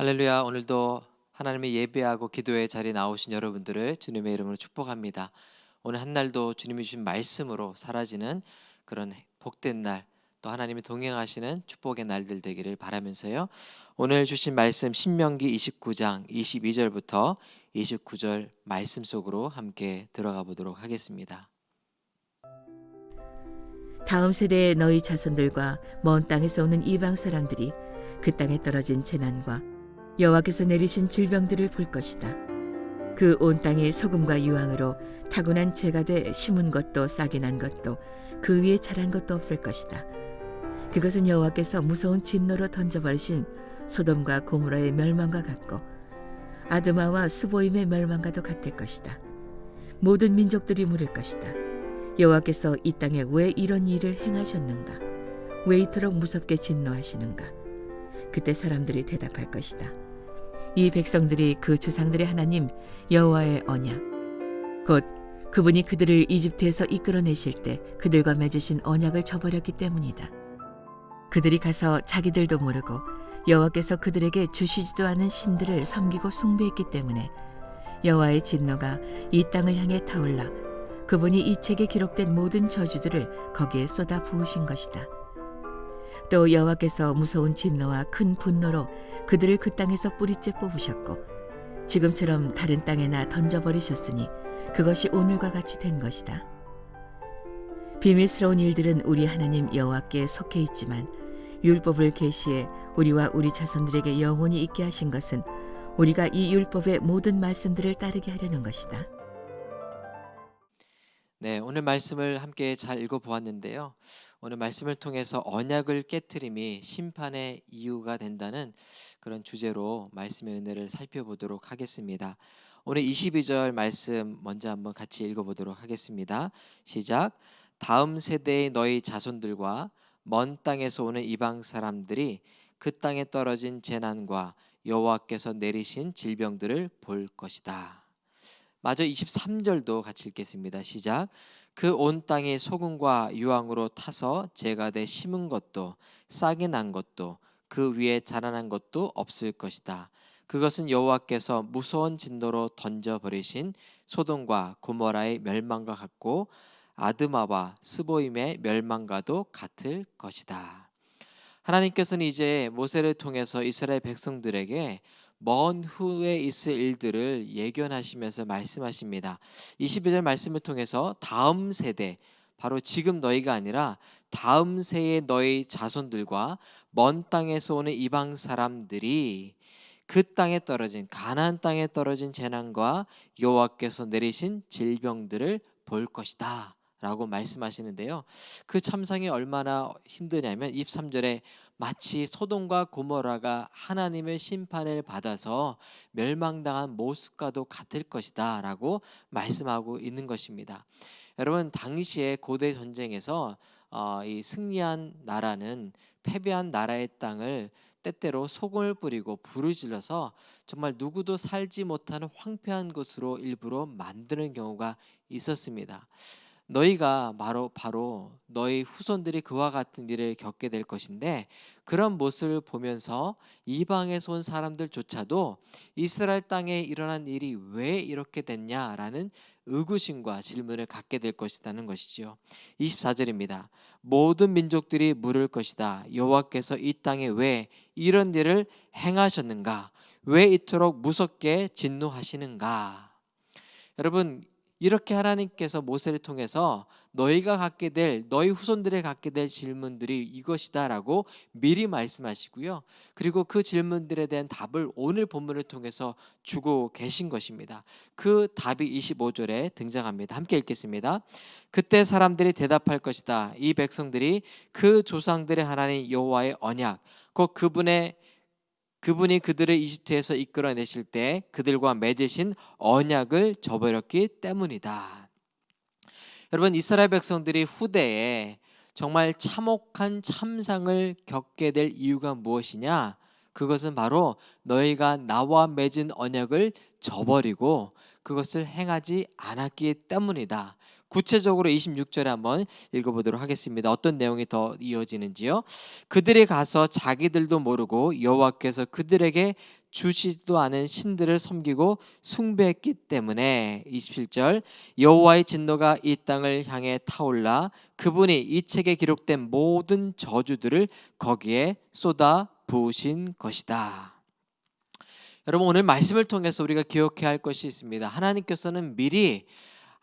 할렐루야. 오늘도 하나님의 예배하고 기도의 자리에 나오신 여러분들을 주님의 이름으로 축복합니다. 오늘 한 날도 주님이 주신 말씀으로 사라지는 그런 복된 날, 또 하나님이 동행하시는 축복의 날들 되기를 바라면서요. 오늘 주신 말씀 신명기 29장 22절부터 29절 말씀 속으로 함께 들어가 보도록 하겠습니다. 다음 세대의 너희 자손들과 먼 땅에서 오는 이방 사람들이 그 땅에 떨어진 재난과 여호와께서 내리신 질병들을 볼 것이다. 그 온 땅이 소금과 유황으로 타고난 재가 돼 심은 것도 싹이 난 것도 그 위에 자란 것도 없을 것이다. 그것은 여호와께서 무서운 진노로 던져버리신 소돔과 고모라의 멸망과 같고 아드마와 스보임의 멸망과도 같을 것이다. 모든 민족들이 물을 것이다. 여호와께서 이 땅에 왜 이런 일을 행하셨는가? 왜 이토록 무섭게 진노하시는가? 그때 사람들이 대답할 것이다. 이 백성들이 그 조상들의 하나님 여호와의 언약, 곧 그분이 그들을 이집트에서 이끌어내실 때 그들과 맺으신 언약을 저버렸기 때문이다. 그들이 가서 자기들도 모르고 여호와께서 그들에게 주시지도 않은 신들을 섬기고 숭배했기 때문에 여호와의 진노가 이 땅을 향해 타올라 그분이 이 책에 기록된 모든 저주들을 거기에 쏟아 부으신 것이다. 또 여호와께서 무서운 진노와 큰 분노로 그들을 그 땅에서 뿌리째 뽑으셨고 지금처럼 다른 땅에나 던져버리셨으니 그것이 오늘과 같이 된 것이다. 비밀스러운 일들은 우리 하나님 여호와께 속해 있지만 율법을 계시해 우리와 우리 자손들에게 영원히 있게 하신 것은 우리가 이 율법의 모든 말씀들을 따르게 하려는 것이다. 네, 오늘 말씀을 함께 잘 읽어보았는데요. 오늘 말씀을 통해서 언약을 깨트림이 심판의 이유가 된다는 그런 주제로 말씀의 은혜를 살펴보도록 하겠습니다. 오늘 22절 말씀 먼저 한번 같이 읽어보도록 하겠습니다. 시작. 다음 세대의 너희 자손들과 먼 땅에서 오는 이방 사람들이 그 땅에 떨어진 재난과 여호와께서 내리신 질병들을 볼 것이다. 마저 23절도 같이 읽겠습니다. 시작. 그 온 땅이 소금과 유황으로 타서 재가 돼 심은 것도 싹이 난 것도 그 위에 자라난 것도 없을 것이다. 그것은 여호와께서 무서운 진노로 던져버리신 소돔과 고모라의 멸망과 같고 아드마와 스보임의 멸망과도 같을 것이다. 하나님께서는 이제 모세를 통해서 이스라엘 백성들에게 먼 후에 있을 일들을 예견하시면서 말씀하십니다. 22절 말씀을 통해서 다음 세대, 바로 지금 너희가 아니라 다음 세의 너희 자손들과 먼 땅에서 오는 이방 사람들이 그 땅에 떨어진 가나안 땅에 떨어진 재난과 여호와께서 내리신 질병들을 볼 것이다 라고 말씀하시는데요. 그 참상이 얼마나 힘드냐면 23절에 마치 소돔과 고모라가 하나님의 심판을 받아서 멸망당한 모습과도 같을 것이다 라고 말씀하고 있는 것입니다. 여러분, 당시에 고대 전쟁에서 이 승리한 나라는 패배한 나라의 땅을 때때로 소금을 뿌리고 불을 질러서 정말 누구도 살지 못하는 황폐한 곳으로 일부러 만드는 경우가 있었습니다. 너희가 바로 너희 후손들이 그와 같은 일을 겪게 될 것인데, 그런 모습을 보면서 이방에서 온 사람들조차도 이스라엘 땅에 일어난 일이 왜 이렇게 됐냐라는 의구심과 질문을 갖게 될 것이라는 것이죠. 24절입니다. 모든 민족들이 물을 것이다. 여호와께서 이 땅에 왜 이런 일을 행하셨는가? 왜 이토록 무섭게 진노하시는가? 여러분, 이렇게 하나님께서 모세를 통해서 너희가 갖게 될, 너희 후손들이 갖게 될 질문들이 이것이다라고 미리 말씀하시고요. 그리고 그 질문들에 대한 답을 오늘 본문을 통해서 주고 계신 것입니다. 그 답이 25절에 등장합니다. 함께 읽겠습니다. 그때 사람들이 대답할 것이다. 이 백성들이 그 조상들의 하나님 여호와의 언약, 곧 그분이 그들을 이집트에서 이끌어내실 때 그들과 맺으신 언약을 저버렸기 때문이다. 여러분, 이스라엘 백성들이 후대에 정말 참혹한 참상을 겪게 될 이유가 무엇이냐? 그것은 바로 너희가 나와 맺은 언약을 저버리고 그것을 행하지 않았기 때문이다. 구체적으로 26절에 한번 읽어보도록 하겠습니다. 어떤 내용이 더 이어지는지요. 그들이 가서 자기들도 모르고 여호와께서 그들에게 주시지도 않은 신들을 섬기고 숭배했기 때문에 27절 여호와의 진노가 이 땅을 향해 타올라 그분이 이 책에 기록된 모든 저주들을 거기에 쏟아 부으신 것이다. 여러분, 오늘 말씀을 통해서 우리가 기억해야 할 것이 있습니다. 하나님께서는 미리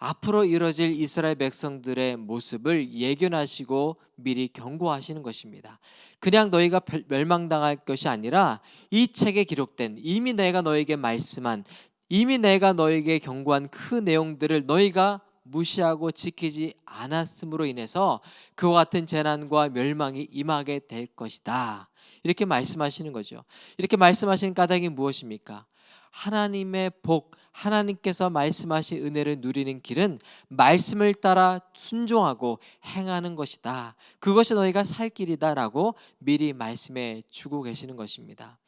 앞으로 이뤄질 이스라엘 백성들의 모습을 예견하시고 미리 경고하시는 것입니다. 그냥 너희가 멸망당할 것이 아니라 이 책에 기록된 이미 내가 너에게 말씀한 이미 내가 너에게 경고한 그 내용들을 너희가 무시하고 지키지 않았음으로 인해서 그와 같은 재난과 멸망이 임하게 될 것이다. 이렇게 말씀하시는 거죠. 이렇게 말씀하시는 까닭이 무엇입니까? 하나님의 복, 하나님께서 말씀하신 은혜를 누리는 길은 말씀을 따라 순종하고 행하는 것이다. 그것이 너희가 살 길이다라고 미리 말씀해 주고 계시는 것입니다.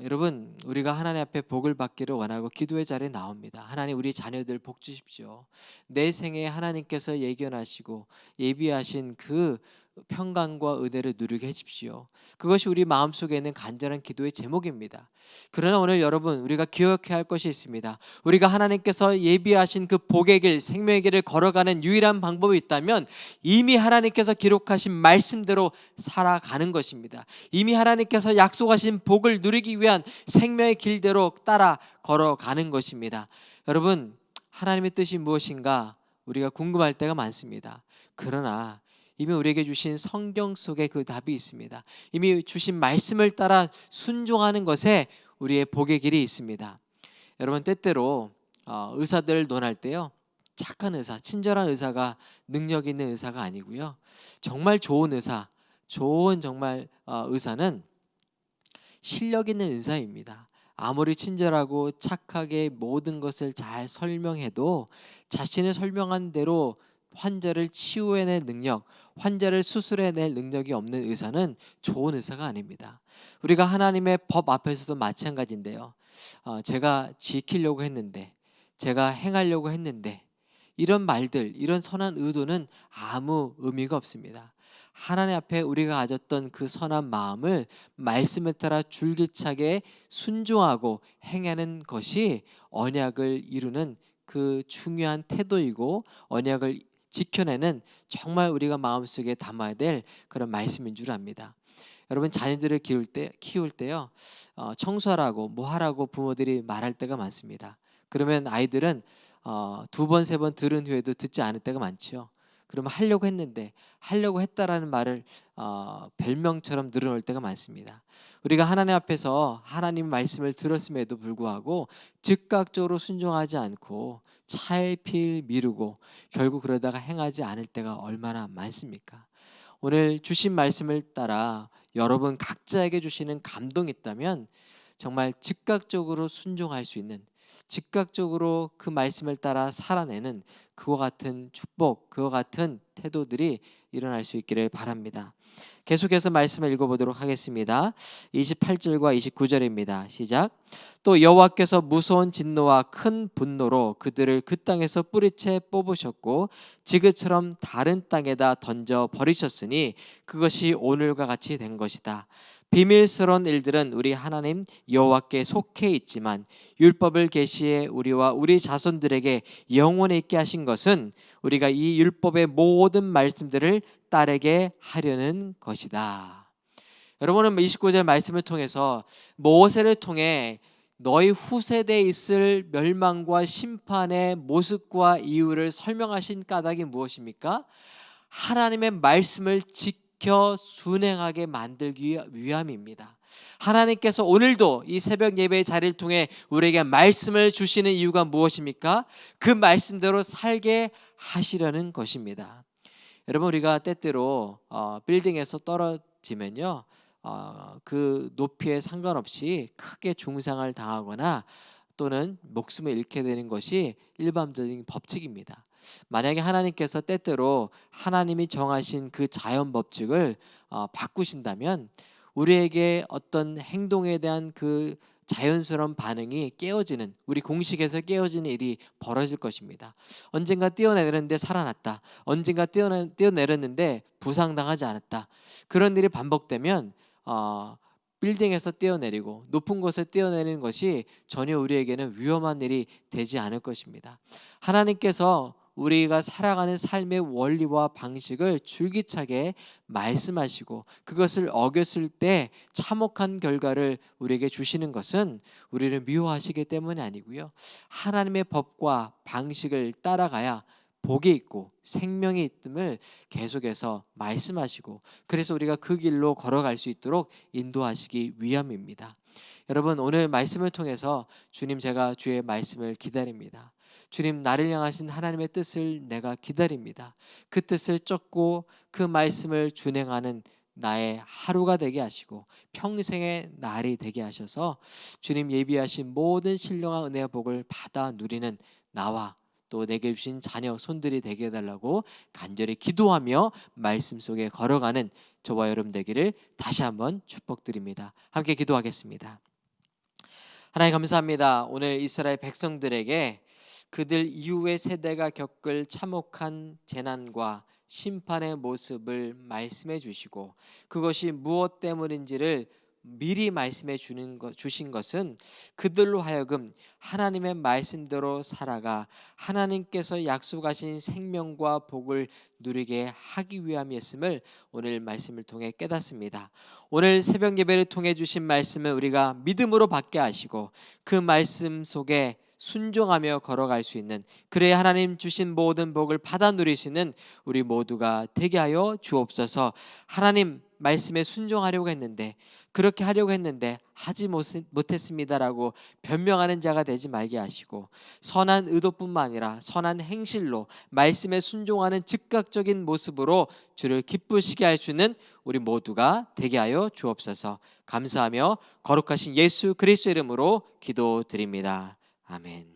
여러분, 우리가 하나님 앞에 복을 받기를 원하고 기도의 자리에 나옵니다. 하나님, 우리 자녀들 복 주십시오. 내 생에 하나님께서 예견하시고 예비하신 그 평강과 은혜를 누리게 해주십시오. 그것이 우리 마음속에 있는 간절한 기도의 제목입니다. 그러나 오늘 여러분, 우리가 기억해야 할 것이 있습니다. 우리가 하나님께서 예비하신 그 복의 길, 생명의 길을 걸어가는 유일한 방법이 있다면 이미 하나님께서 기록하신 말씀대로 살아가는 것입니다. 이미 하나님께서 약속하신 복을 누리기 위한 생명의 길대로 따라 걸어가는 것입니다. 여러분, 하나님의 뜻이 무엇인가 우리가 궁금할 때가 많습니다. 그러나 이미 우리에게 주신 성경 속에 그 답이 있습니다. 이미 주신 말씀을 따라 순종하는 것에 우리의 복의 길이 있습니다. 여러분, 때때로 의사들 논할 때요, 착한 의사, 친절한 의사가 능력 있는 의사가 아니고요, 정말 좋은 의사, 좋은 정말 의사는 실력 있는 의사입니다. 아무리 친절하고 착하게 모든 것을 잘 설명해도 자신의 설명한 대로 환자를 치유해낼 능력, 환자를 수술해낼 능력이 없는 의사는 좋은 의사가 아닙니다. 우리가 하나님의 법 앞에서도 마찬가지인데요. 제가 지키려고 했는데, 제가 행하려고 했는데, 이런 말들, 이런 선한 의도는 아무 의미가 없습니다. 하나님 앞에 우리가 가졌던 그 선한 마음을 말씀에 따라 줄기차게 순종하고 행하는 것이 언약을 이루는 그 중요한 태도이고 언약을 지켜내는 정말 우리가 마음속에 담아야 될 그런 말씀인 줄 압니다. 여러분, 자녀들을 키울 때요, 청소하라고 뭐 하라고 부모들이 말할 때가 많습니다. 그러면 아이들은 두 번, 세 번 들은 후에도 듣지 않을 때가 많죠. 그러면 하려고 했는데 하려고 했다라는 말을 별명처럼 늘어놓을 때가 많습니다. 우리가 하나님 앞에서 하나님 말씀을 들었음에도 불구하고 즉각적으로 순종하지 않고 차일피일 미루고 결국 그러다가 행하지 않을 때가 얼마나 많습니까? 오늘 주신 말씀을 따라 여러분 각자에게 주시는 감동이 있다면 정말 즉각적으로 순종할 수 있는, 즉각적으로 그 말씀을 따라 살아내는 그와 같은 축복, 그와 같은 태도들이 일어날 수 있기를 바랍니다. 계속해서 말씀을 읽어보도록 하겠습니다. 28절과 29절입니다. 시작. 또 여호와께서 무서운 진노와 큰 분노로 그들을 그 땅에서 뿌리채 뽑으셨고 지그처럼 다른 땅에다 던져 버리셨으니 그것이 오늘과 같이 된 것이다. 비밀스러운 일들은 우리 하나님 여호와께 속해 있지만 율법을 계시해 우리와 우리 자손들에게 영원히 있게 하신 것은 우리가 이 율법의 모든 말씀들을 따르게 하려는 것이다. 여러분은 29절 말씀을 통해서 모세를 통해 너희 후세대에 있을 멸망과 심판의 모습과 이유를 설명하신 까닭이 무엇입니까? 하나님의 말씀을 지켜 순행하게 만들기 위함입니다. 하나님께서 오늘도 이 새벽 예배의 자리를 통해 우리에게 말씀을 주시는 이유가 무엇입니까? 그 말씀대로 살게 하시려는 것입니다. 여러분, 우리가 때때로 빌딩에서 떨어지면요, 그 높이에 상관없이 크게 중상을 당하거나 또는 목숨을 잃게 되는 것이 일반적인 법칙입니다. 만약에 하나님께서 때때로 하나님이 정하신 그 자연 법칙을 바꾸신다면 우리에게 어떤 행동에 대한 그 자연스러운 반응이 깨어지는, 우리 공식에서 깨어지는 일이 벌어질 것입니다. 언젠가 뛰어내렸는데 살아났다. 언젠가 뛰어내렸는데 부상당하지 않았다. 그런 일이 반복되면 빌딩에서 뛰어내리고 높은 곳에 뛰어내리는 것이 전혀 우리에게는 위험한 일이 되지 않을 것입니다. 하나님께서 우리가 살아가는 삶의 원리와 방식을 줄기차게 말씀하시고 그것을 어겼을 때 참혹한 결과를 우리에게 주시는 것은 우리를 미워하시기 때문이 아니고요, 하나님의 법과 방식을 따라가야 복이 있고 생명이 있음을 계속해서 말씀하시고, 그래서 우리가 그 길로 걸어갈 수 있도록 인도하시기 위함입니다. 여러분, 오늘 말씀을 통해서 주님, 제가 주의 말씀을 기다립니다. 주님, 나를 향하신 하나님의 뜻을 내가 기다립니다. 그 뜻을 쫓고 그 말씀을 준행하는 나의 하루가 되게 하시고 평생의 날이 되게 하셔서 주님 예비하신 모든 신령한 은혜와 복을 받아 누리는 나와 또 내게 주신 자녀 손들이 되게 해달라고 간절히 기도하며 말씀 속에 걸어가는 저와 여러분 되기를 다시 한번 축복드립니다. 함께 기도하겠습니다. 하나님 감사합니다. 오늘 이스라엘 백성들에게 그들 이후의 세대가 겪을 참혹한 재난과 심판의 모습을 말씀해 주시고 그것이 무엇 때문인지를 미리 말씀해 주신 것은 그들로 하여금 하나님의 말씀대로 살아가 하나님께서 약속하신 생명과 복을 누리게 하기 위함이었음을 오늘 말씀을 통해 깨닫습니다. 오늘 새벽 예배를 통해 주신 말씀을 우리가 믿음으로 받게 하시고 그 말씀 속에 순종하며 걸어갈 수 있는, 그래야 하나님 주신 모든 복을 받아 누릴 수 있는 우리 모두가 되게 하여 주옵소서. 하나님 말씀에 순종하려고 했는데, 그렇게 하려고 했는데 하지 못했습니다라고 변명하는 자가 되지 말게 하시고 선한 의도뿐만 아니라 선한 행실로 말씀에 순종하는 즉각적인 모습으로 주를 기쁘시게 할 수 있는 우리 모두가 되게 하여 주옵소서. 감사하며 거룩하신 예수 그리스도 이름으로 기도드립니다. 아멘.